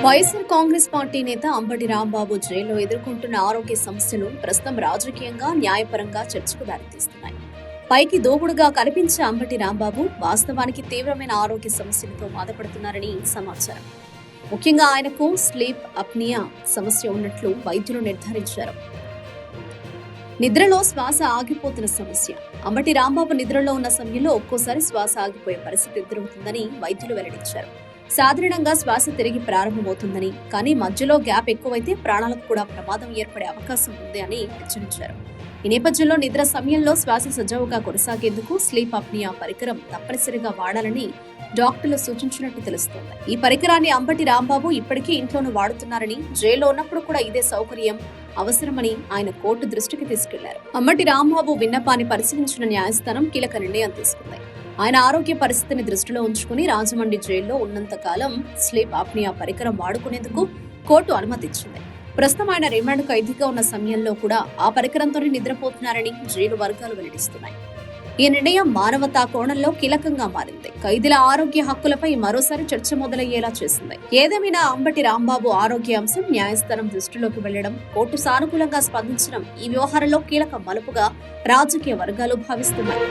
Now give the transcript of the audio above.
YSR Congress party నేత అంబటి రాంబాబు జైల్లో ఎదుర్కొంటున్న ఆరోగ్య సమస్యలు ప్రస్తుతం రాజకీయంగా న్యాయపరంగా చర్చకు దారితీస్తున్నాయి. పైకి దూకుడుగా కనిపించే అంబటి రాంబాబు వాస్తవానికి తీవ్రమైన ఆరోగ్య సమస్యలతో బాధపడుతున్నారని సమాచారం. ముఖ్యంగా ఆయనకు స్లీప్ అప్నియా సమస్య ఉన్నట్లు వైద్యులు నిర్ధారించారు. నిద్రలో శ్వాస ఆగిపోతున్న సమస్య. అంబటి రాంబాబు నిద్రలో ఉన్న సమయంలో ఒక్కోసారి శ్వాస ఆగిపోయే పరిస్థితి ఎదురవుతుందని వైద్యులు వెల్లడించారు. సాధారణంగా శ్వాస తిరిగి ప్రారంభమవుతుందని, కానీ మధ్యలో గ్యాప్ ఎక్కువైతే ప్రాణాలకు కూడా ప్రమాదం ఏర్పడే అవకాశం ఉంది అని హెచ్చరించారు. ఈ నేపథ్యంలో నిద్ర సమయంలో శ్వాస సజావుగా కొనసాగేందుకు స్లీప్ అప్నియా పరికరం తప్పనిసరిగా వాడాలని డాక్టర్లు సూచించినట్టు తెలుస్తోంది. ఈ పరికరాన్ని అంబటి రాంబాబు ఇప్పటికీ ఇంట్లోనూ వాడుతున్నారని, జైల్లో ఉన్నప్పుడు కూడా ఇదే సౌకర్యం అవసరమని ఆయన కోర్టు దృష్టికి తీసుకెళ్లారు. అంబటి రాంబాబు విన్నపాన్ని పరిశీలించిన న్యాయస్థానం కీలక నిర్ణయం తీసుకుంది. ఆయన ఆరోగ్య పరిస్థితిని దృష్టిలో ఉంచుకుని రాజమండ్రి జైల్లో ఉన్నంత కాలం స్లీప్ అప్నియా పరికరం వాడుకునేందుకు కోర్టు అనుమతిచ్చింది. ప్రస్తుతం ఆయన రిమాండ్ ఖైదీగా ఉన్న సమయంలో కూడా ఆ పరికరంతోనే నిద్రపోతున్నారని జైలు వర్గాలు వెల్లడిస్తున్నాయి. ఈ నిర్ణయం మానవతా కోణంలో కీలకంగా మారింది. ఖైదీల ఆరోగ్య హక్కులపై మరోసారి చర్చ మొదలయ్యేలా చేసింది. ఏదేమైనా అంబటి రాంబాబు ఆరోగ్య అంశం న్యాయస్థానం దృష్టిలోకి వెళ్లడం, కోర్టు సానుకూలంగా స్పందించడం ఈ వ్యవహారంలో కీలక మలుపుగా రాజకీయ వర్గాలు భావిస్తున్నాయి.